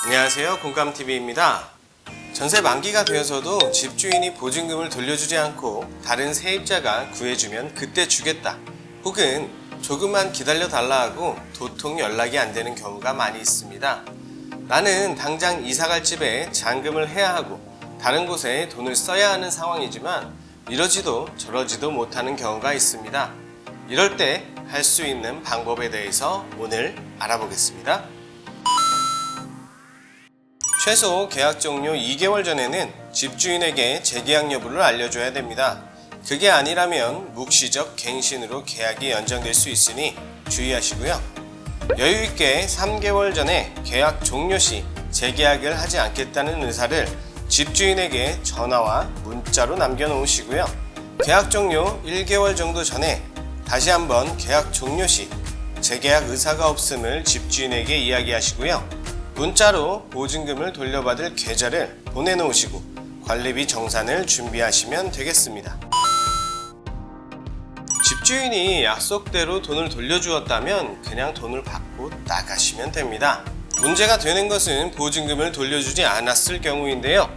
안녕하세요, 공감TV입니다. 전세 만기가 되어서도 집주인이 보증금을 돌려주지 않고 다른 세입자가 구해주면 그때 주겠다, 혹은 조금만 기다려달라 하고 도통 연락이 안 되는 경우가 많이 있습니다. 나는 당장 이사갈 집에 잔금을 해야 하고 다른 곳에 돈을 써야 하는 상황이지만 이러지도 저러지도 못하는 경우가 있습니다. 이럴 때 할 수 있는 방법에 대해서 오늘 알아보겠습니다. 최소 계약 종료 2개월 전에는 집주인에게 재계약 여부를 알려줘야 됩니다. 그게 아니라면 묵시적 갱신으로 계약이 연장될 수 있으니 주의하시고요. 여유있게 3개월 전에 계약 종료 시 재계약을 하지 않겠다는 의사를 집주인에게 전화와 문자로 남겨놓으시고요. 계약 종료 1개월 정도 전에 다시 한번 계약 종료 시 재계약 의사가 없음을 집주인에게 이야기하시고요. 문자로 보증금을 돌려받을 계좌를 보내놓으시고 관리비 정산을 준비하시면 되겠습니다. 집주인이 약속대로 돈을 돌려주었다면 그냥 돈을 받고 나가시면 됩니다. 문제가 되는 것은 보증금을 돌려주지 않았을 경우인데요.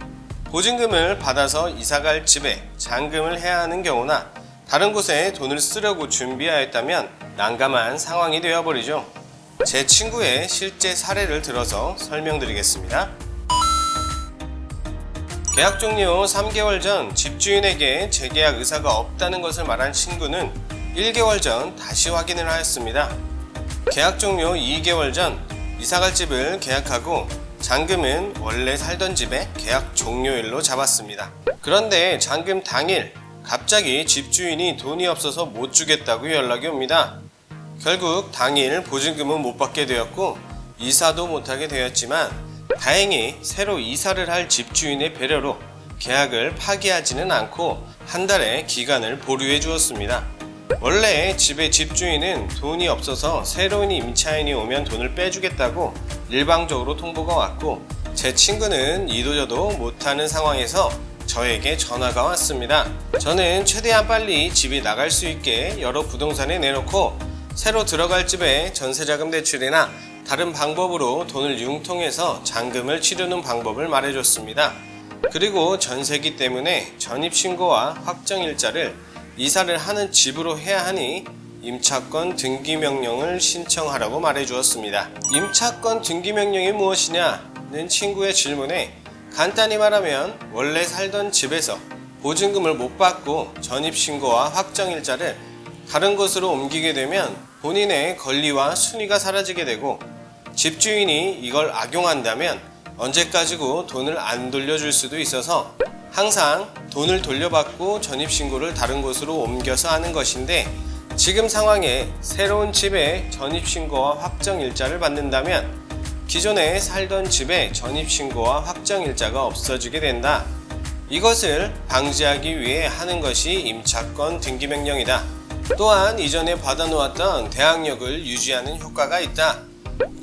보증금을 받아서 이사갈 집에 잔금을 해야 하는 경우나 다른 곳에 돈을 쓰려고 준비하였다면 난감한 상황이 되어버리죠. 제 친구의 실제 사례를 들어서 설명드리겠습니다. 계약 종료 3개월 전 집주인에게 재계약 의사가 없다는 것을 말한 친구는 1개월 전 다시 확인을 하였습니다. 계약 종료 2개월 전 이사갈 집을 계약하고 잔금은 원래 살던 집의 계약 종료일로 잡았습니다. 그런데 잔금 당일 갑자기 집주인이 돈이 없어서 못 주겠다고 연락이 옵니다. 결국 당일 보증금은 못 받게 되었고 이사도 못하게 되었지만 다행히 새로 이사를 할 집주인의 배려로 계약을 파기하지는 않고 한 달의 기간을 보류해 주었습니다. 원래 집의 집주인은 돈이 없어서 새로운 임차인이 오면 돈을 빼주겠다고 일방적으로 통보가 왔고 제 친구는 이도저도 못하는 상황에서 저에게 전화가 왔습니다. 저는 최대한 빨리 집이 나갈 수 있게 여러 부동산에 내놓고 새로 들어갈 집에 전세자금 대출이나 다른 방법으로 돈을 융통해서 잔금을 치르는 방법을 말해줬습니다. 그리고 전세기 때문에 전입신고와 확정일자를 이사를 하는 집으로 해야 하니 임차권 등기명령을 신청하라고 말해주었습니다. 임차권 등기명령이 무엇이냐는 친구의 질문에 간단히 말하면 원래 살던 집에서 보증금을 못 받고 전입신고와 확정일자를 다른 곳으로 옮기게 되면 본인의 권리와 순위가 사라지게 되고 집주인이 이걸 악용한다면 언제까지고 돈을 안 돌려줄 수도 있어서 항상 돈을 돌려받고 전입신고를 다른 곳으로 옮겨서 하는 것인데 지금 상황에 새로운 집에 전입신고와 확정일자를 받는다면 기존에 살던 집에 전입신고와 확정일자가 없어지게 된다. 이것을 방지하기 위해 하는 것이 임차권 등기명령이다. 또한 이전에 받아놓았던 대항력을 유지하는 효과가 있다.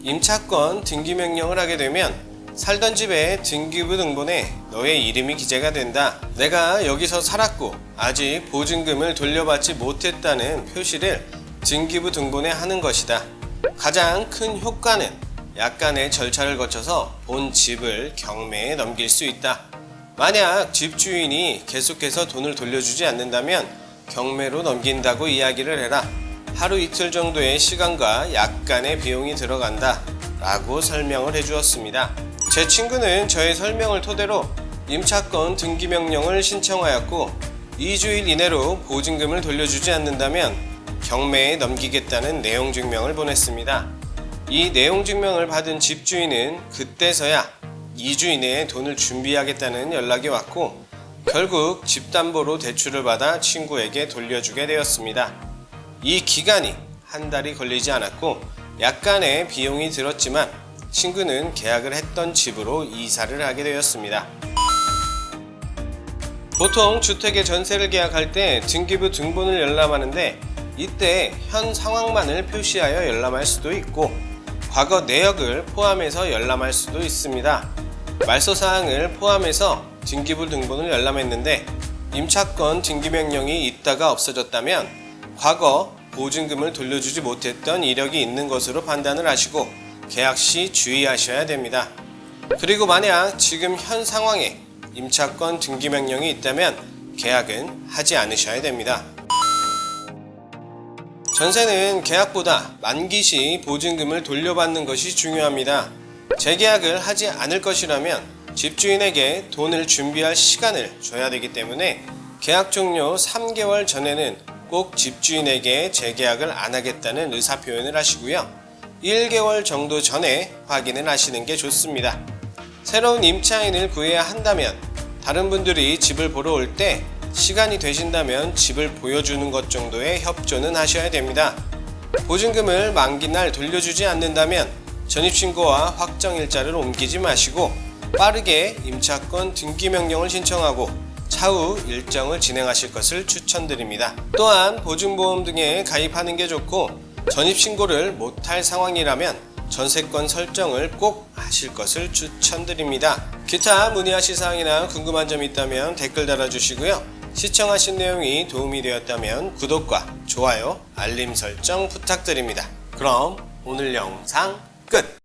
임차권 등기명령을 하게 되면 살던 집의 등기부 등본에 너의 이름이 기재가 된다. 내가 여기서 살았고 아직 보증금을 돌려받지 못했다는 표시를 등기부 등본에 하는 것이다. 가장 큰 효과는 약간의 절차를 거쳐서 본 집을 경매에 넘길 수 있다. 만약 집주인이 계속해서 돈을 돌려주지 않는다면 경매로 넘긴다고 이야기를 해라. 하루 이틀 정도의 시간과 약간의 비용이 들어간다 라고 설명을 해주었습니다. 제 친구는 저의 설명을 토대로 임차권 등기명령을 신청하였고 2주일 이내로 보증금을 돌려주지 않는다면 경매에 넘기겠다는 내용 증명을 보냈습니다. 이 내용 증명을 받은 집주인은 그때서야 2주 이내에 돈을 준비하겠다는 연락이 왔고 결국 집담보로 대출을 받아 친구에게 돌려주게 되었습니다. 이 기간이 한 달이 걸리지 않았고 약간의 비용이 들었지만 친구는 계약을 했던 집으로 이사를 하게 되었습니다. 보통 주택의 전세를 계약할 때 등기부 등본을 열람하는데 이때 현 상황만을 표시하여 열람할 수도 있고 과거 내역을 포함해서 열람할 수도 있습니다. 말소사항을 포함해서 등기부 등본을 열람했는데 임차권 등기명령이 있다가 없어졌다면 과거 보증금을 돌려주지 못했던 이력이 있는 것으로 판단을 하시고 계약 시 주의하셔야 됩니다. 그리고 만약 지금 현 상황에 임차권 등기 명령이 있다면 계약은 하지 않으셔야 됩니다. 전세는 계약보다 만기 시 보증금을 돌려받는 것이 중요합니다. 재계약을 하지 않을 것이라면 집주인에게 돈을 준비할 시간을 줘야 되기 때문에 계약 종료 3개월 전에는 꼭 집주인에게 재계약을 안 하겠다는 의사표현을 하시고요. 1개월 정도 전에 확인을 하시는 게 좋습니다. 새로운 임차인을 구해야 한다면 다른 분들이 집을 보러 올 때 시간이 되신다면 집을 보여주는 것 정도의 협조는 하셔야 됩니다. 보증금을 만기날 돌려주지 않는다면 전입신고와 확정일자를 옮기지 마시고 빠르게 임차권 등기명령을 신청하고 차후 일정을 진행하실 것을 추천드립니다. 또한 보증보험 등에 가입하는 게 좋고 전입신고를 못할 상황이라면 전세권 설정을 꼭 하실 것을 추천드립니다. 기타 문의하실 사항이나 궁금한 점이 있다면 댓글 달아주시고요. 시청하신 내용이 도움이 되었다면 구독과 좋아요, 알림 설정 부탁드립니다. 그럼 오늘 영상 끝!